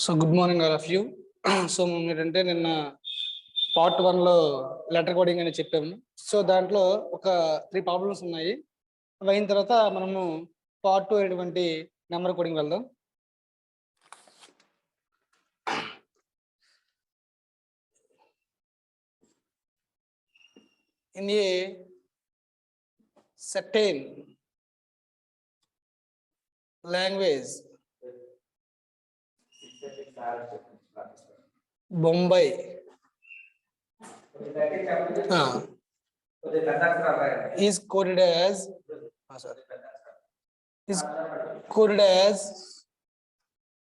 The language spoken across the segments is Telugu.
So good morning all of you. So ఏంటంటే నిన్న పార్ట్ 1 లో లెటర్ కోడింగ్ అని చెప్పాము. సో దాంట్లో ఒక 3 ప్రాబ్లమ్స్ ఉన్నాయి. అవి అయిన తర్వాత మనము పార్ట్ 2 అయినటువంటి నెంబర్ కోడింగ్ వెళ్దాం. In a certain language, Bombay, is coded as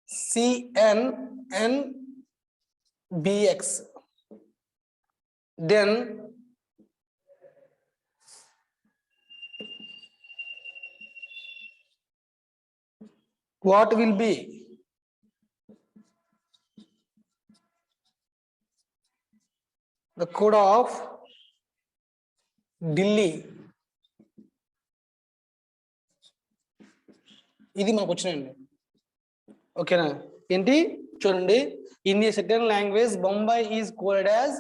CNNBX. Then what will be the code of Delhi? ఇది మనకు వచ్చినండి. ఓకేనా? ఏంటి చూడండి, in a second language Bombay is coded as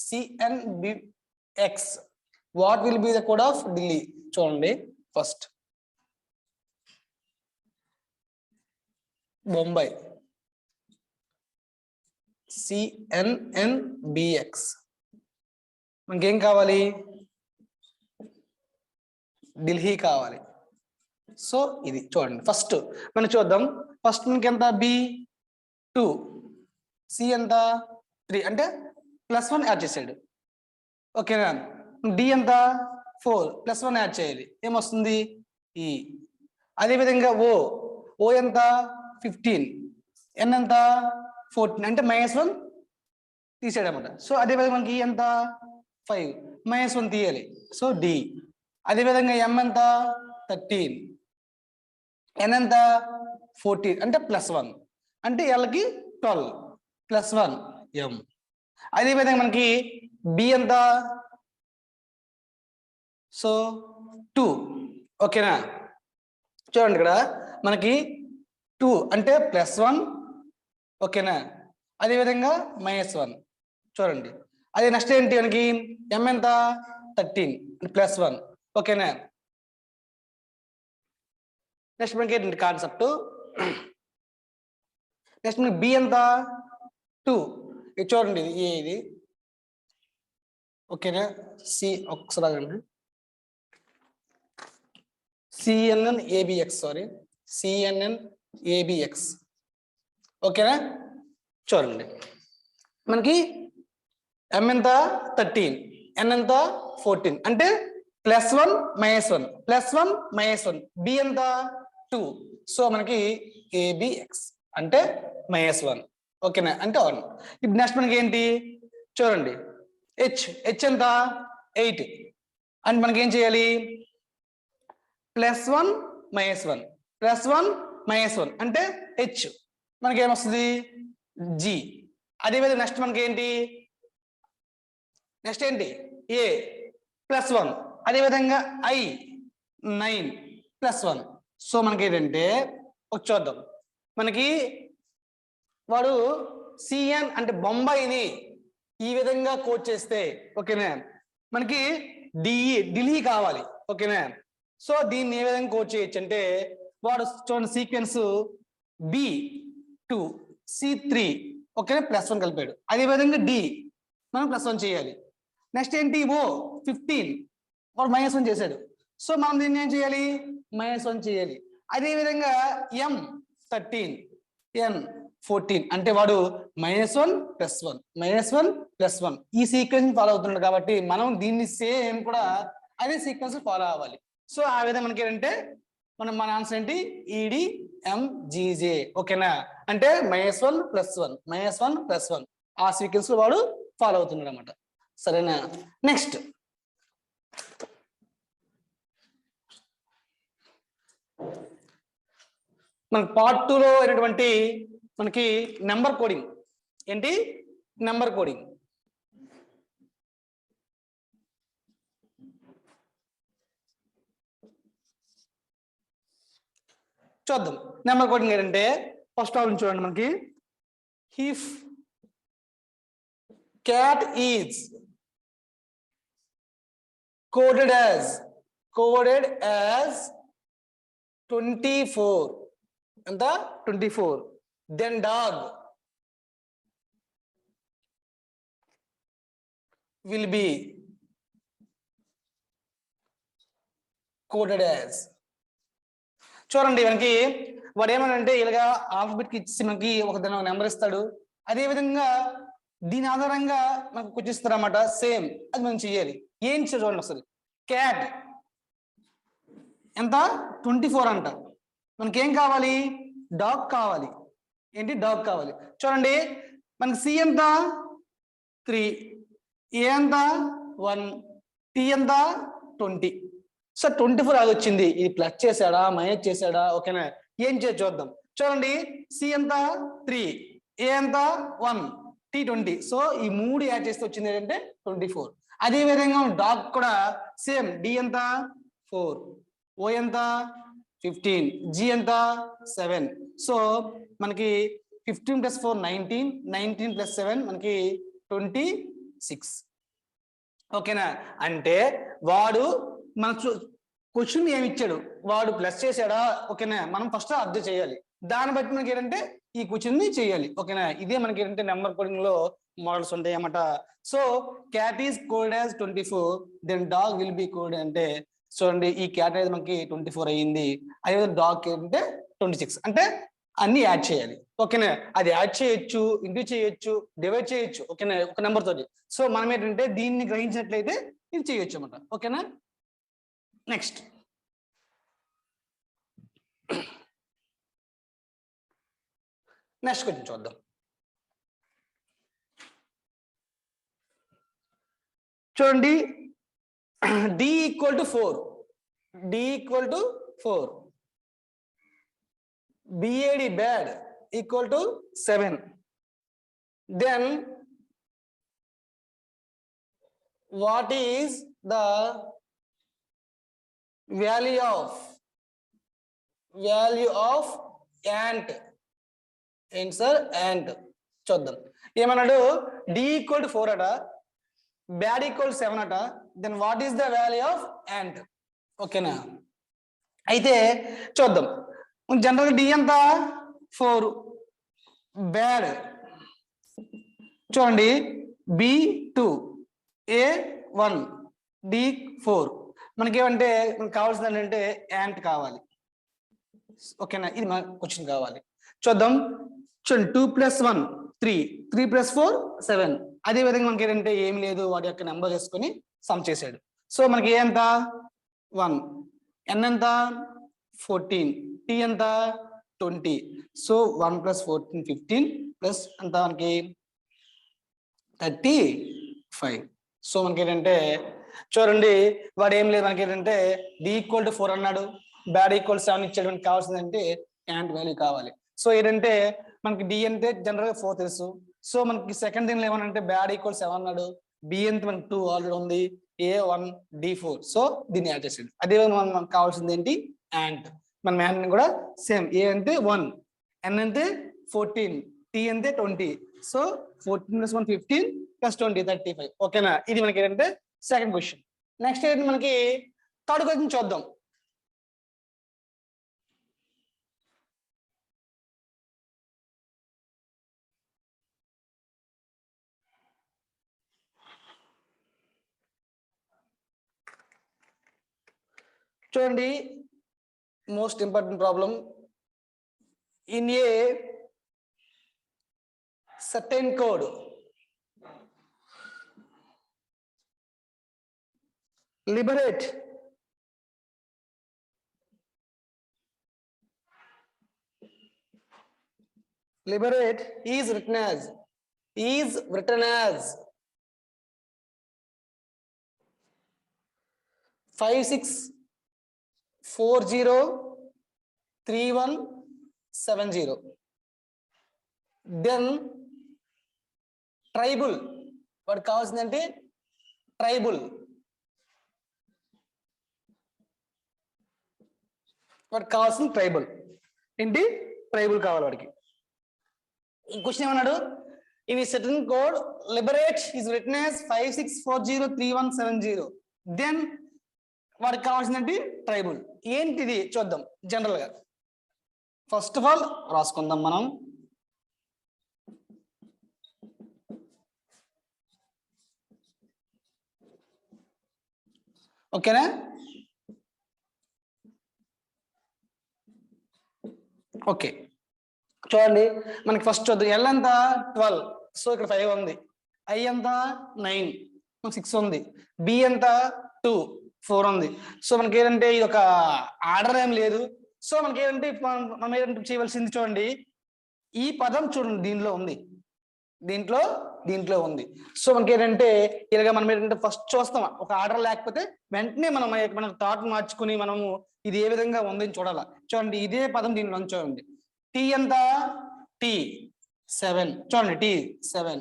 CNBX. What will be the code of Delhi? చూడండి, ఫస్ట్ బొంబాయి CNNBX. మనకేం కావాలి? ఢిల్లీ కావాలి. సో ఇది చూడండి, ఫస్ట్ మనం చూద్దాం. ఫస్ట్ మనకి ఎంత? B2, C ఎంత? 3, అంటే +1 యాడ్ చేసాడు. ఓకేనా? D ఎంత? 4, +1 యాడ్ చేయాలి. ఏమొస్తుంది? E. అదేవిధంగా O ఎంత? 15, N ఎంత? 14, అంటే -1 తీసాడు అనమాట. సో అదేవిధంగా మనకి E ఎంత? 5, -1 తీయాలి. So D. అదేవిధంగా M ఎంత? 13, N ఎంత? 14, అంటే +1, అంటే Lకి 12, +1 M. అదేవిధంగా మనకి B ఎంత? సో 2. ఓకేనా? చూడండి, ఇక్కడ మనకి 2 అంటే +1. ఓకేనా? అదేవిధంగా -1 చూడండి. అదే నెక్స్ట్ ఏంటి మనకి? M ఎంత? 13, +1. ఓకేనా? నెక్స్ట్ మనకి ఏంటి కాన్సెప్ట్? నెక్స్ట్ మనకి B ఎంత? 2. ఇది చూడండి, ఇది ఓకేనా? C ఒకసారి CNNABX, సారీ, CNNABX. ఓకేనా? చూడండి, మనకి M ఎంత? 13, N ఎంత? 14, అంటే +1 -1, +1 -1. B ఎంత? 2. సో మనకి ABX అంటే -1. ఓకేనా? అంటే 1. ఇప్పుడు నెక్స్ట్ మనకి ఏంటి చూడండి, H ఎంత? 8, అండ్ మనకి ఏం చేయాలి? +1 -1, +1 -1, అంటే H. మనకి ఏమొస్తుంది? G. అదేవిధంగా నెక్స్ట్ మనకి ఏంటి? నెక్స్ట్ ఏంటి? A +1. అదేవిధంగా I 9 +1. సో మనకి ఏంటంటే ఒక చూద్దాం, మనకి వాడు CN అంటే బొంబాయిని ఈ విధంగా కోడ్ చేస్తే, ఓకేనా, మనకి ఢిల్లీ కావాలి. ఓకేనా? సో దీన్ని ఏ విధంగా కోడ్ చేయొచ్చు అంటే, వాడు చూడండి సీక్వెన్స్ B2 C3, ఓకేనా, +1 కలిపాడు. అదేవిధంగా D మనం +1 చేయాలి. నెక్స్ట్ ఏంటి? O 15, వాడు -1 చేశాడు. సో మనం దీన్ని ఏం చేయాలి? -1 చేయాలి. అదేవిధంగా M 13, N 14, అంటే వాడు -1 +1, -1 +1 ఈ సీక్వెన్స్ ఫాలో అవుతున్నాడు. కాబట్టి మనం దీన్ని సేమ్ కూడా అదే సీక్వెన్స్ ఫాలో అవ్వాలి. సో ఆ విధంగా మనకి ఏంటంటే మన ఆన్సర్ ఏంటి? EDMGJ. ఓకేనా? అంటే -1 +1, -1 +1 ఆ సీక్వెన్స్ లో వాడు ఫాలో అవుతున్నాడు అనమాట. సరేనా? నెక్స్ట్ మన పార్ట్ 2 లో అయినటువంటి మనకి నెంబర్ కోడింగ్. ఏంటి? Number coding. చూద్దాం. నెంబర్ కోడింగ్ ఏంటంటే ఫస్ట్ ప్రాబ్లం చూడండి మనకి. If cat is coded as 24 and the 24, then dog will be coded as. చూడండి మనకి వాడు ఏమనంటే ఇలాగా ఆల్ఫాబెట్ కి ఇచ్చి మనకి ఒక నెంబర్ ఇస్తాడు. అదే విధంగా దీని ఆధారంగా మనకు కూర్చిస్తారు అన్నమాట. సేమ్ అది మనం చెయ్యాలి. ఏం చూడండి ఒకసారి. క్యాట్ ఎంత 24 అంట. మనకేం కావాలి? డాగ్ కావాలి. ఏంటి? డాగ్ కావాలి. చూడండి మనకి సి ఎంత 3, ఏ ఎంత 1, టీ ఎంత 20. సో 24 అది వచ్చింది. ఇది ప్లస్ చేశాడా మైనస్ చేశాడా? ఓకేనా? ఏం చేసి చూద్దాం. చూడండి సి ఎంత 3, ఏ ఎంత 1, టీ 20. సో ఈ 3 యాడ్ చేస్తే వచ్చింది ఏంటంటే 24. అదే విధంగా డాగ్ కూడా సేమ్. డి ఎంత 4, ఓ ఎంత 15, జి ఎంత 7. సో మనకి 15 + 4 19, 19 + 7 మనకి 26. ఓకేనా? అంటే వాడు మన క్వశ్చన్ ఏమి ఇచ్చాడు, వాడు ప్లస్ చేశాడా? ఓకేనా? మనం ఫస్ట్ అర్థం చేయాలి. దాన్ని బట్టి మనకి ఏంటంటే ఈ క్వశ్చన్ ని చేయాలి. ఓకేనా? ఇదే మనకి ఏంటంటే నెంబర్ కోడింగ్ లో మోడల్స్ ఉంటాయి అన్నమాట. So cat is code as 24, then dog will be code అంటే చూడండి ఈ క్యాట్ అనేది మనకి 24 అయ్యింది. అదేవిధంగా డాగ్ ఏంటంటే 26. అంటే అన్ని యాడ్ చేయాలి. ఓకేనా? అది యాడ్ చేయొచ్చు, ఇంటూ చేయొచ్చు, డివైడ్ చేయొచ్చు. ఓకేనా? ఒక నెంబర్ తోటి. సో మనం ఏంటంటే దీన్ని గ్రహించినట్లయితే ఇది చేయొచ్చు అన్నమాట. ఓకేనా? నెక్స్ట్ క్వశ్చన్ చూద్దాం. చూడండి D equal to 4, D equal to 4, B A D bad equal to 7. Then what is the value of ant? ఏంటి సార్? యాంట్. చూద్దాం. ఏమన్నాడు? డి ఈక్వల్ టు 4 అట, బ్యాడ్ ఈక్వల్ 7 అట. Then what is the value of ant? ఓకేనా? అయితే చూద్దాం. జనరల్ డి ఎంత 4, బ్యాడ్ చూడండి బి 2, ఏ 1, డి 4. మనకేమంటే మనకు కావాల్సింది ఏంటంటే యాంట్ కావాలి. ఓకేనా? ఇది మన క్వశ్చన్ కావాలి. చూద్దాం. చూడండి 2 + 1 3, 3 + 4 7. అదే విధంగా మనకి ఏంటంటే ఏమి లేదు, వాటి యొక్క నెంబర్ వేసుకొని సమ్ చేశాడు. సో మనకి ఏ ఎంత 1, ఎన్ ఎంత 14, టీ ఎంత 20. సో 1 + 14 15 ప్లస్ ఎంత మనకి 35. సో మనకి ఏంటంటే చూడండి వాడు ఏం లేదు, మనకి ఏంటంటే డి ఈక్వల్ టు 4 అన్నాడు, బ్యాడ్ ఈక్వల్ 7 ఇచ్చాడు. మనకి కావాల్సిందంటే యాంట్ వాల్యూ కావాలి. సో ఏంటంటే మనకి డి అంటే జనరల్ గా 4 తెలుసు. సో మనకి సెకండ్ దీనిలో ఏమనంటే బ్యాడ్ ఈక్వల్ 7 అన్నాడు, బి ఎంత మనకి 2 ఆల్రెడీ ఉంది, ఏ 1, డి 4. సో దీన్ని యాడ్ చేసాడు. అదే మనకు కావాల్సింది ఏంటి? యాంట్. మన మ్యాన్ కూడా సేమ్. ఏ అంటే 1, ఎన్ అంటే 14, టీ అంటే 20. సో 14 + 1 15 + 20 35. ఓకేనా? ఇది మనకి ఏంటంటే సెకండ్ క్వశ్చన్. నెక్స్ట్ ఏంటి మనకి థర్డ్ క్వశ్చన్ చూద్దాం. చూడండి most important problem. In a certain code liberate is written as 56403170. Then tribal, వాడు కావాల్సిందంటే ట్రైబుల్, వాడు కావాల్సిన ట్రైబుల్. ఏంటి ట్రైబుల్ కావాలి వాడికి. ఈ క్వశ్చన్ ఏమన్నాడు, in certain code liberate is written as 56403170. Then వాడికి కావాల్సిందంటే ట్రైబుల్. ఏంటిది చూద్దాం జనరల్ గా. ఫస్ట్ ఆఫ్ ఆల్ రాసుకుందాం మనం. ఓకేనా? ఓకే చూడండి, మనకి ఫస్ట్ చూద్దాం. ఎల్ ఎంత 12, సో ఇక్కడ 5 ఉంది. ఐ ఎంత 9, మనకి 6 ఉంది. బి ఎంత 2, 4 ఉంది. సో మనకి ఏంటంటే ఇది ఒక ఆర్డర్ ఏం లేదు. సో మనకి ఏంటంటే మనం ఏంటంటే చేయవలసింది చూడండి, ఈ పదం చూడండి దీనిలో ఉంది, దీంట్లో ఉంది. సో మనకి ఏంటంటే ఇలాగ మనం ఏంటంటే ఫస్ట్ చూస్తాం, ఒక ఆర్డర్ లేకపోతే వెంటనే మనం థాట్ మార్చుకుని మనము ఇది ఏ విధంగా ఉందని చూడాలి. చూడండి ఇదే పదం దీనిలో చూడండి. టీ ఎంత టీ 7, చూడండి టీ 7.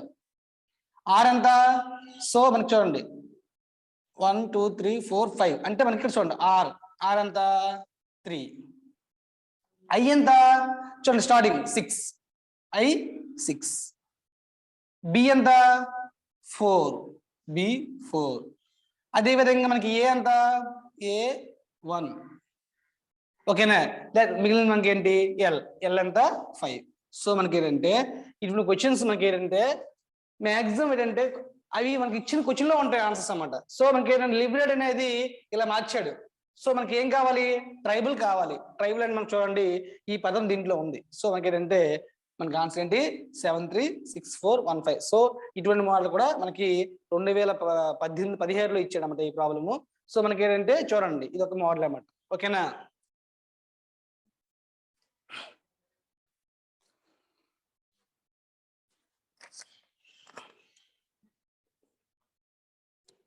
ఆర్ ఎంత, సో మనకి చూడండి 1 2 3 4 5, అంటే మనకి ఇక్కడ చూడండి ఆర్ ఎంత 3. ఐ ఎంత చూడండి స్టార్టింగ్ 6, ఐ 6. బి ఎంత 4, బి 4. అదే విధంగా మనకి ఏ ఎంత ఏ 1. ఓకేనా? మిగిలిన మనకి ఏంటి ఎల్ ఎంత 5. సో మనకి ఏంటంటే ఇటువంటి క్వశ్చన్స్ మనకి ఏంటంటే మ్యాక్సిమం ఏంటంటే అవి మనకి ఇచ్చిన క్వశ్చన్ లో ఉంటాయి ఆన్సర్స్ అన్నమాట. సో మనకి ఏంటంటే లిబరేట్ అనేది ఇలా మార్చాడు. సో మనకి ఏం కావాలి, ట్రైబుల్ కావాలి. ట్రైబుల్ అని మనకు చూడండి ఈ పదం దీంట్లో ఉంది. సో మనకి ఏంటంటే మనకి ఆన్సర్ ఏంటి 736415. సో ఇటువంటి మోడల్ కూడా మనకి 2017 ఇచ్చాడు అన్నమాట ఈ ప్రాబ్లము. సో మనకి ఏంటంటే చూడండి ఇది ఒక మోడల్ అన్నమాట. ఓకేనా?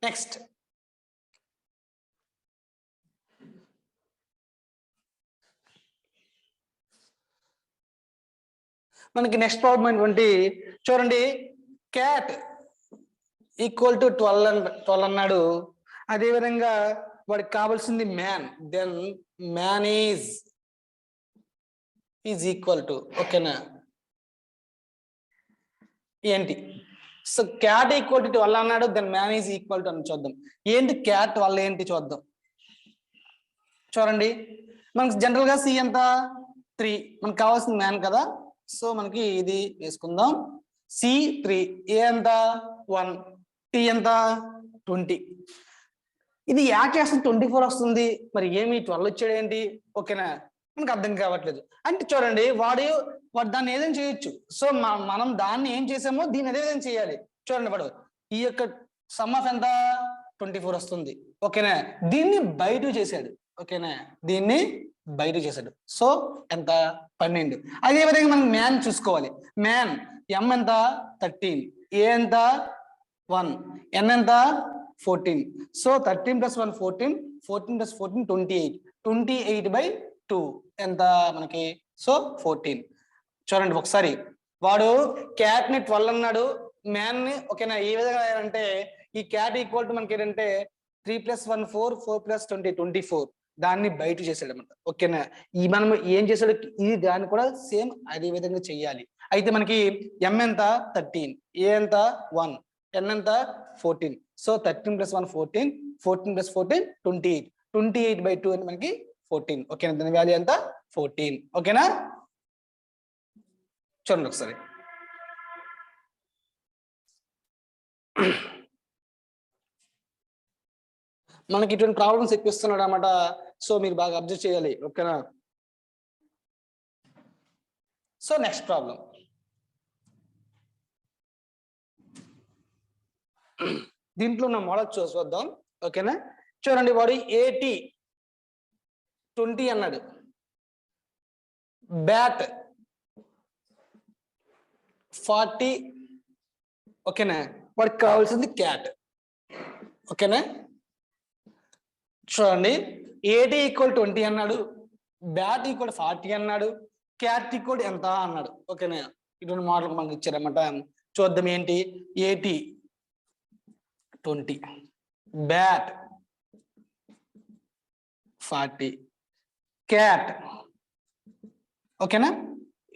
నెక్స్ట్ మనకి నెక్స్ట్ ప్రాబ్లం ఏంటంటే చూడండి, క్యాట్ ఈక్వల్ టు 12 అన్నాడు. అదే విధంగా వాడికి కావాల్సింది man. Then man is equal to, ఓకేనా ఏంటి, సో క్యాట్ ఈక్వల్ టు 12 అన్నాడు. Then man is equal to అని చూద్దాం. ఏంటి క్యాట్ వల్ల ఏంటి చూద్దాం. చూడండి మనకి జనరల్ గా సి ఎంత 3, మనకు కావాల్సింది మ్యాన్ కదా. సో మనకి ఇది వేసుకుందాం, సి 3, ఏ ఎంత 1, టీ ఎంత 20. ఇది యాడ్ చేస్తే 24 వస్తుంది. మరి ఏమి 12 వచ్చాడు ఏంటి? ఓకేనా? మనకు అర్థం కావట్లేదు. అంటే చూడండి వాడు దాన్ని ఏదైనా చేయొచ్చు. సో మనం దాన్ని ఏం చేసామో దీన్ని అదే విధంగా చేయాలి. చూడండి వాడు ఈ యొక్క సమ్ ఆఫ్ ఎంత 24 వస్తుంది. ఓకేనా? దీన్ని బై 2 చేశాడు. ఓకేనా? దీన్ని బై 2 చేశాడు. సో ఎంత 12. అదే విధంగా మనం మ్యాన్ చూసుకోవాలి. మ్యాన్ ఎం ఎంత 13, ఏ ఎంత 1, ఎన్ ఎంత 14. సో 13 + 1 14, 14 + 14 28, 28/2 ఎంత మనకి, సో 14. చూడండి ఒకసారి వాడు క్యాట్ ని 12 అన్నాడు, మ్యాన్ ని ఓకేనా ఏ విధంగా అంటే ఈ క్యాట్ ఈక్వల్ టు మనకి ఏంటంటే 3 + 1 4, 4 + 20 24. దాన్ని బై 2 చేశాడు అనమాట. ఓకేనా? ఈ మనం ఏం చేశాడు, ఇది దాన్ని కూడా సేమ్ అదే విధంగా చెయ్యాలి. అయితే మనకి ఎం ఎంత 13, ఏ ఎంత 1, ఎన్ ఎంత 14. సో 13 + 1 14, 14 + 14 28, 28/2 అని మనకి 14. ఓకేనా? దాని వాల్యూ ఎంత 14. ఓకేనా? చూడండి ఒకసారి. మనకి ఇటువంటి ప్రాబ్లమ్స్ ఎక్కిస్తున్నాడు అన్నమాట. సో మీరు బాగా అబ్జర్వ్ చేయాలి. ఓకేనా? సో నెక్స్ట్ ప్రాబ్లం, దీంట్లో ఉన్న మోడల్ చూద్దాం. ఓకేనా? చూడండి వాడు 80 20 అన్నాడు, బ్యాట్ 40. ఓకేనా? వాడికి కావాల్సింది క్యాట్. ఓకేనా? చూడండి 80 = 20 అన్నాడు, బ్యాట్ ఈక్వల్ 40 అన్నాడు, క్యాట్ ఈక్వల్ ఎంత అన్నాడు. ఓకేనా? ఇటువంటి మోడల్ మనకి ఇచ్చారన్నమాట. చూద్దాం ఏంటి, 80 20, బ్యాట్ 40, క్యాట్ ఓకేనా?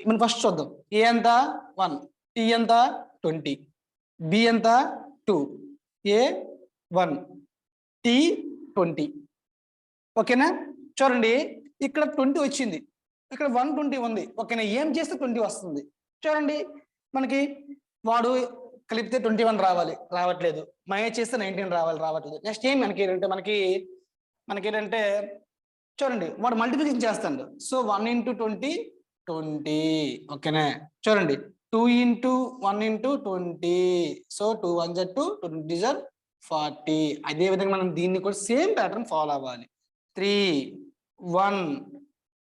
మనం ఫస్ట్ చూద్దాం. ఏ ఎంత 1, టీ ఎంత 20, బి ఎంత 2, ఏ 1, టీ 20. ఓకేనా? చూడండి ఇక్కడ 20 వచ్చింది, ఇక్కడ 120 ఉంది. ఓకేనా? ఏం చేస్తే 20 వస్తుంది చూడండి. మనకి వాడు కలిపితే 21 రావాలి, రావట్లేదు. మైనస్ చేస్తే 19 రావాలి, రావట్లేదు. నెక్స్ట్ ఏం మనకి ఏంటంటే చూడండి వాడు మల్టిప్లికేషన్ చేస్తాడు. సో 1 × 20 20. ఓకేనా? చూడండి 2 × 1 × 20. సో 2 1 = 2, 2 20 = 40. అదే విధంగా మనం దీన్ని కూడా సేమ్ ప్యాటర్న్ ఫాలో అవ్వాలి. 3 1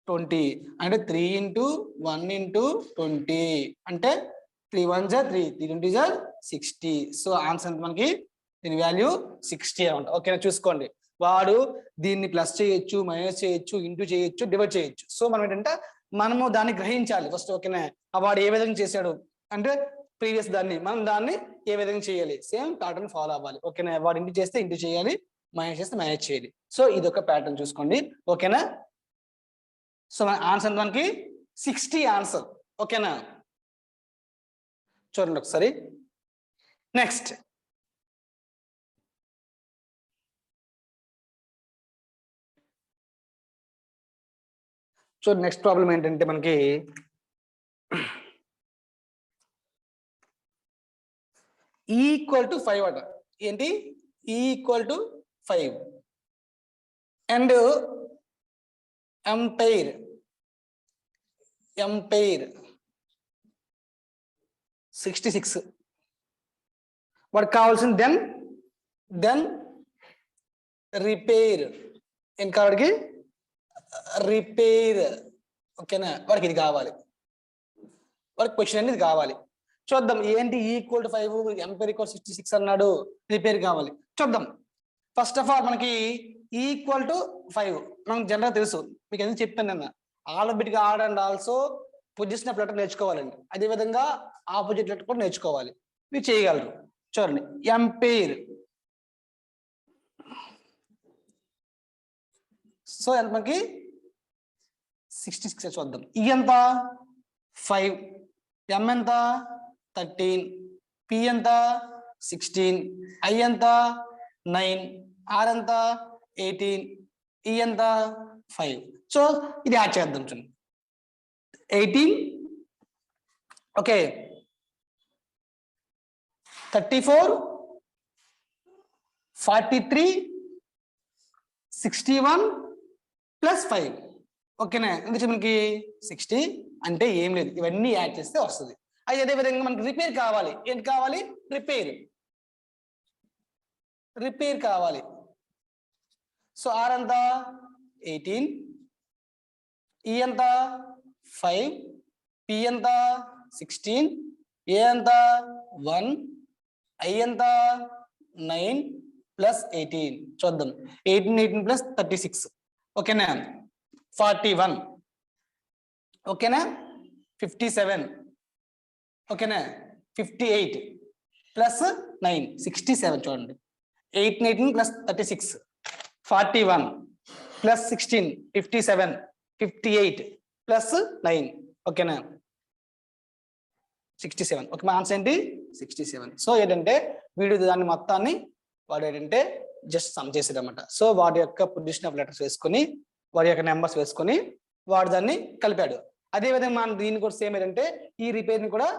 20 అంటే 3 × 1 × 20 అంటే 3 1 = 3, 3 20 = 60. సో ఆన్సర్ ఎంత మనకి? దీని వాల్యూ 60 అనమాట. ఓకేనా? చూసుకోండి, వాడు దీన్ని ప్లస్ చేయొచ్చు, మైనస్ చేయొచ్చు, ఇంటూ చేయొచ్చు, డివైడ్ చేయొచ్చు. సో మనం ఏంటంటే మనము దాన్ని గ్రహించాలి ఫస్ట్. ఓకేనా? వాడు ఏ విధంగా చేశాడు అంటే ప్రీవియస్ దాన్ని మనం దాన్ని ఏ విధంగా చేయాలి, సేమ్ ప్యాటర్న్ ఫాలో అవ్వాలి. ఓకేనా? వాడు ఇంటూ చేస్తే ఇంటూ చేయాలి, మైనస్ చేస్తే మైనస్ చేయాలి. సో ఇది ఒక ప్యాటర్న్ చూసుకోండి. ఓకేనా? సో మన ఆన్సర్ మనకి 60 ఆన్సర్. ఓకేనా? చూడండి ఒకసారి. నెక్స్ట్ చూడండి, నెక్స్ట్ ప్రాబ్లం ఏంటంటే మనకి = 5 అట. ఏంటి? = 5 అండ్ ఎంపైర్ 66. వాడికి కావాల్సిన దెన్ రిపేర్. ఏం కావాడికి? రిపేర్. ఓకేనా? వాడికి ఇది కావాలి, వాడికి క్వశ్చన్ అనేది కావాలి. చూద్దాం ఏంటి = 5, ఎంపైర్ = 66 అన్నాడు, రిపేర్ కావాలి. చూద్దాం. ఫస్ట్ ఆఫ్ ఆల్ మనకి = 5 మనకు జనరల్ తెలుసు, మీకు ఎందుకు చెప్పాను అన్న. Alphabetic order and also position of letter నేర్చుకోవాలండి. అదేవిధంగా ఆపోజిట్ లెటర్ కూడా నేర్చుకోవాలి. మీరు చేయగలరు. చూడండి ఎంపైర్. సో ఎంత మనకి 66 చూద్దాం. ఈ ఎంత 5, ఎం ఎంత 13, పి ఎంత 16, ఐ ఎంత 9, ఆర్ ఎంత 18, ఈ ఎంత 5. సో ఇది యాడ్ చేద్దాం. చూడండి 18, ఓకే 34, 43, 61 + 5. ఓకేనా? ఎందుకు మనకి 60 అంటే ఏం లేదు, ఇవన్నీ యాడ్ చేస్తే వస్తుంది. అదే విధంగా మనకి రిపేర్ కావాలి. ఏంటి కావాలి? రిపేర్ కావాలి. సో ఆర్ ఎంత 18, ఈ ఎంత 5, పి ఎంత 16, ఏ ఎంత 1, ఐ ఎంత 9 + 18. చూద్దాం 18 + 36. ఓకేనా? 41. ఓకేనా? 57. ఓకేనా? 58 + 9 67. చూడండి 18 + 36 41 + 16 57 58 + 9. ఓకేనా? 67. ఓకే, మా ఆన్సర్ ఏంటి? 67. సో ఏంటంటే వీడు దాన్ని మొత్తాన్ని వాడు ఏంటంటే జస్ట్ సమ్ చేసేది అనమాట. సో వాడి యొక్క పొజిషన్ ఆఫ్ లెటర్స్ వేసుకొని, వాడి యొక్క నెంబర్స్ వేసుకొని వాడు దాన్ని కలిపాడు. అదేవిధంగా మనం దీన్ని కూడా సేమ్ ఏంటంటే ఈ రిపేర్ని కూడా